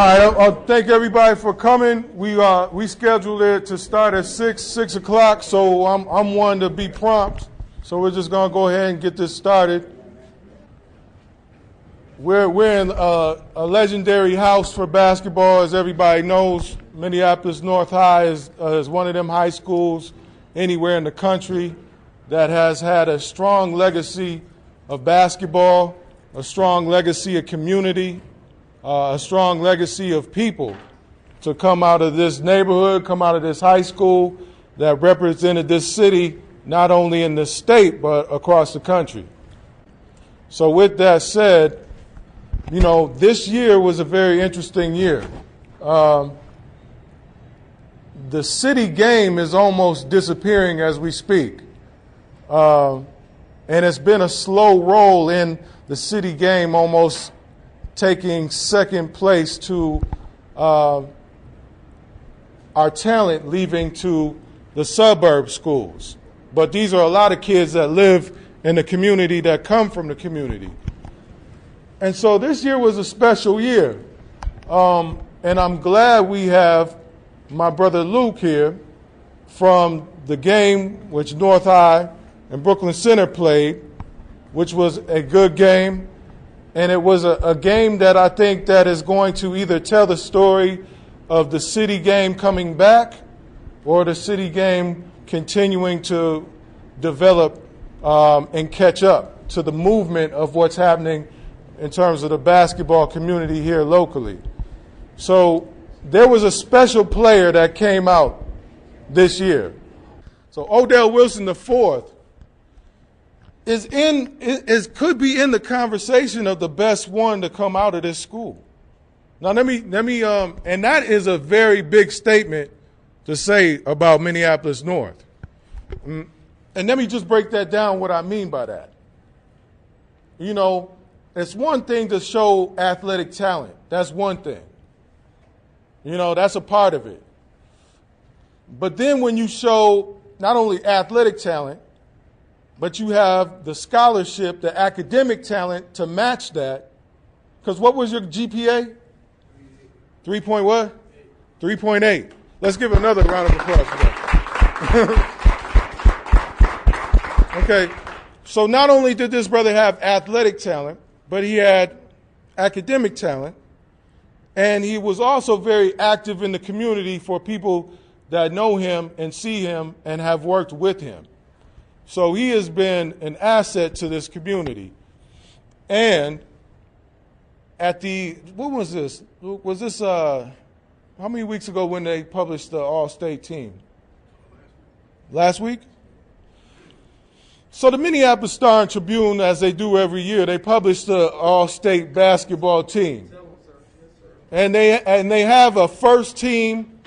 right, I'll thank everybody for coming. We scheduled it to start at 6 o'clock, so I'm one to be prompt. So we're just gonna go ahead and get this started. We're in a legendary house for basketball, as everybody knows. Minneapolis North High is one of them high schools anywhere in the country that has had a strong legacy of basketball, a strong legacy of community, a strong legacy of people to come out of this neighborhood, come out of this high school that represented this city not only in the state but across the country. So with that said, you know, this year was a very interesting year. The city game is almost disappearing as we speak. And it's been a slow roll in the city game, almost taking second place to our talent leaving to the suburb schools. But these are a lot of kids that live in the community, that come from the community. And so this year was a special year. And I'm glad we have my brother Luke here from the game which North High and Brooklyn Center played, which was a good game. And it was a game that I think that is going to either tell the story of the city game coming back or the city game continuing to develop and catch up to the movement of what's happening in terms of the basketball community here locally. So there was a special player that came out this year. So Odell Wilson IV could be in the conversation of the best one to come out of this school. Now let me and that is a very big statement to say about Minneapolis North. And let me just break that down, what I mean by that. You know, it's one thing to show athletic talent. That's one thing. You know, that's a part of it. But then when you show not only athletic talent, but you have the scholarship, the academic talent to match that. Because what was your GPA? 3 point what? 3.8. Let's give another round of applause for that. Okay, so not only did this brother have athletic talent, but he had academic talent, and he was also very active in the community for people that know him and see him and have worked with him. So he has been an asset to this community. And at what was this? Was this, how many weeks ago when they published the All-State team? Last week? So the Minneapolis Star and Tribune, as they do every year, they publish the All-State basketball team. And they have a first team,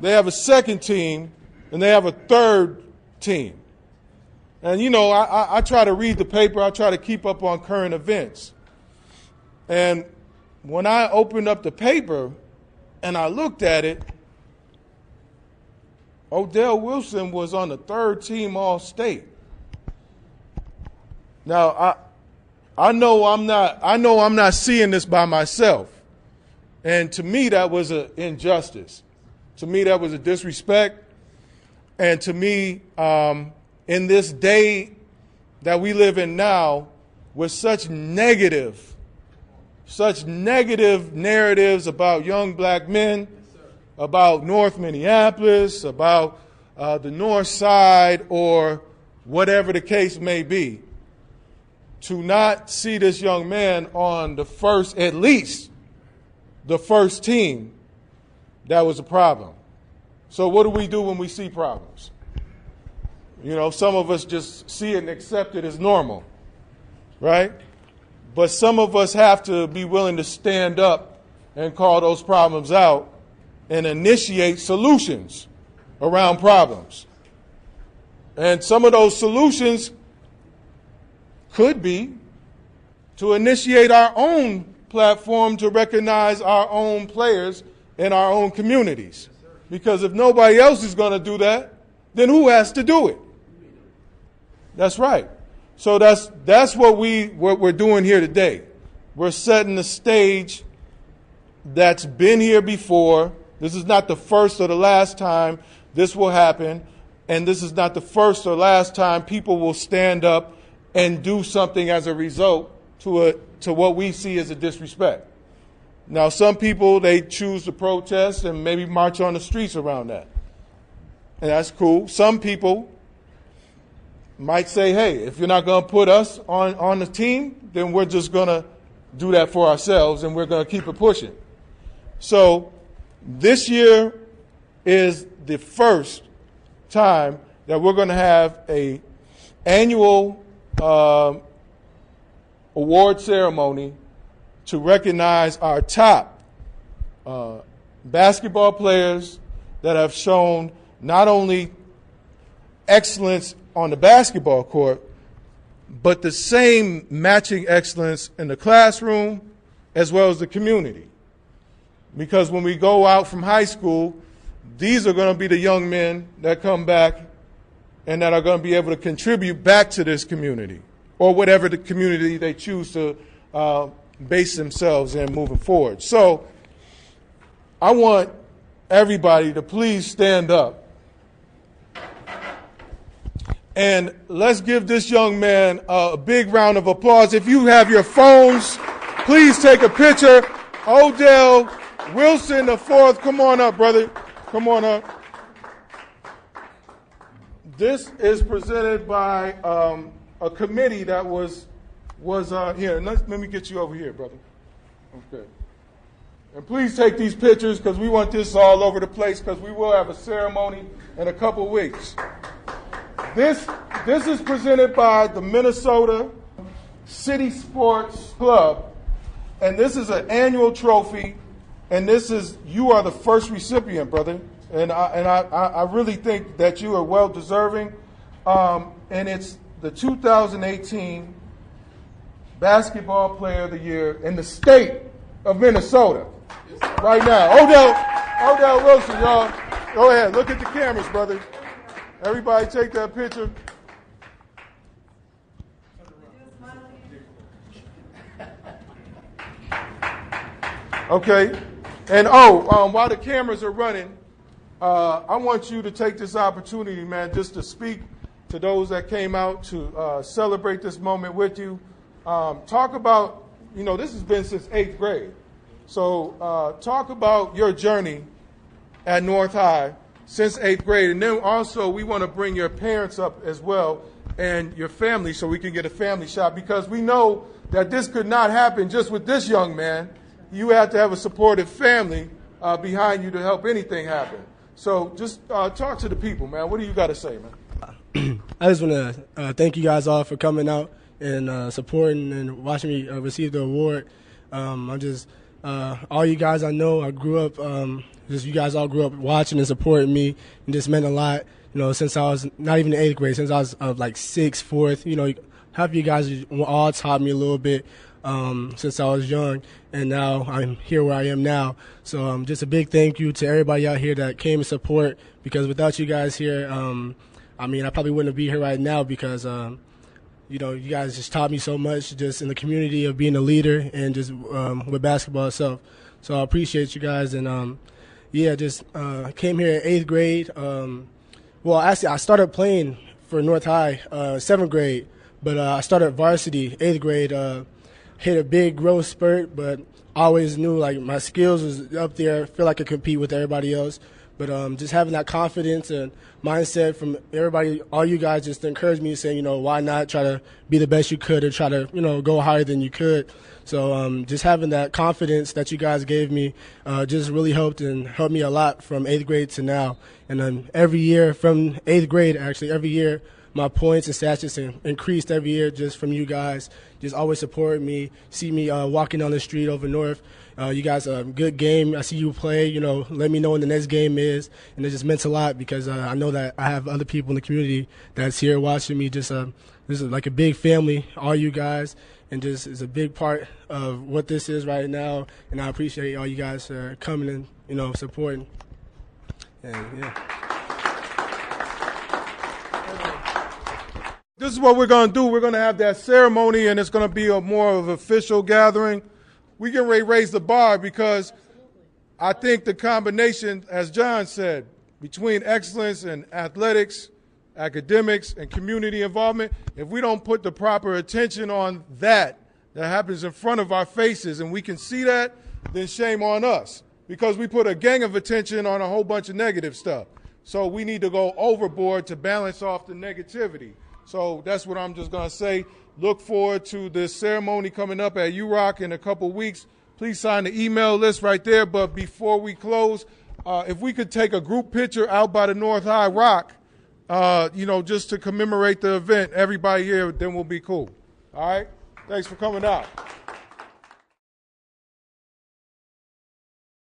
they have a second team, and they have a third team. And, you know, I try to read the paper. I try to keep up on current events. And when I opened up the paper and I looked at it, Odell Wilson was on the third team All-State. Now, I know I'm not seeing this by myself. And to me, that was an injustice. To me, that was a disrespect. And to me, in this day that we live in now, with such negative narratives about young black men, about North Minneapolis, about the North Side, or whatever the case may be, to not see this young man on the first, at least the first team, that was a problem. So what do we do when we see problems? You know, some of us just see it and accept it as normal, right? But some of us have to be willing to stand up and call those problems out and initiate solutions around problems. And some of those solutions could be to initiate our own platform to recognize our own players in our own communities. Because if nobody else is going to do that, then who has to do it? That's right. So that's what we're doing here today. We're setting the stage that's been here before. This is not the first or the last time this will happen. And this is not the first or last time people will stand up and do something as a result to what we see as a disrespect. Now, some people, they choose to protest and maybe march on the streets around that. And that's cool. Some people might say, hey, if you're not going to put us on the team, then we're just going to do that for ourselves and we're going to keep it pushing. So this year is the first time that we're going to have a annual award ceremony to recognize our top basketball players that have shown not only excellence on the basketball court, but the same matching excellence in the classroom as well as the community. Because when we go out from high school, these are going to be the young men that come back and that are going to be able to contribute back to this community or whatever the community they choose to base themselves in moving forward. So I want everybody to please stand up and let's give this young man a big round of applause. If you have your phones, please take a picture. Odell Wilson IV, come on up, brother. Come on up. This is presented by a committee that was here. Let me get you over here, brother. Okay. And please take these pictures because we want this all over the place because we will have a ceremony in a couple weeks. This is presented by the Minnesota City Sports Club, and this is an annual trophy, and you are the first recipient, brother, and I really think that you are well deserving, and it's the 2018 Basketball Player of the Year in the state of Minnesota. Right now, Odell Wilson, y'all. Go ahead, look at the cameras, brother. Everybody take that picture. Okay. And while the cameras are running, I want you to take this opportunity, man, just to speak to those that came out to celebrate this moment with you. Talk about, this has been since 8th grade. So talk about your journey at North High since 8th grade. And then also we want to bring your parents up as well and your family so we can get a family shot because we know that this could not happen just with this young man. You have to have a supportive family behind you to help anything happen. So just talk to the people, man. What do you got to say, man? I just want to thank you guys all for coming out and supporting and watching me receive the award. I'm just all you guys I know, I grew up, you guys all grew up watching and supporting me, and just meant a lot, since I was not even in 8th grade, since I was like 6th, 4th, half of you guys all taught me a little bit since I was young, and now I'm here where I am now. So just a big thank you to everybody out here that came to support, because without you guys here, I probably wouldn't be here right now because, you guys just taught me so much just in the community of being a leader and just with basketball itself. So I appreciate you guys. And, just came here in 8th grade. Actually, I started playing for North High 7th grade, but I started varsity 8th grade, hit a big growth spurt, but I always knew like my skills was up there, feel like I could compete with everybody else. But just having that confidence and mindset from everybody, all you guys just encouraged me saying, why not try to be the best you could or try to, go higher than you could. So just having that confidence that you guys gave me just really helped me a lot from 8th grade to now. And every year from 8th grade, actually, every year, my points and stats just increased every year just from you guys. Just always supporting me, see me walking down the street over north. You guys, good game. I see you play, let me know when the next game is. And it just meant a lot because I know that I have other people in the community that's here watching me. Just this is like a big family, all you guys, and just is a big part of what this is right now. And I appreciate all you guys coming and, supporting. And, yeah. This is what we're going to do. We're going to have that ceremony, and it's going to be a more of an official gathering. We can raise the bar because I think the combination, as John said, between excellence and athletics, academics, and community involvement, if we don't put the proper attention on that happens in front of our faces and we can see that, then shame on us, because we put a gang of attention on a whole bunch of negative stuff. So we need to go overboard to balance off the negativity. So that's what I'm just going to say. Look forward to this ceremony coming up at UROC in a couple weeks. Please sign the email list right there. But before we close, if we could take a group picture out by the North High Rock, just to commemorate the event, everybody here, then we'll be cool. All right? Thanks for coming out.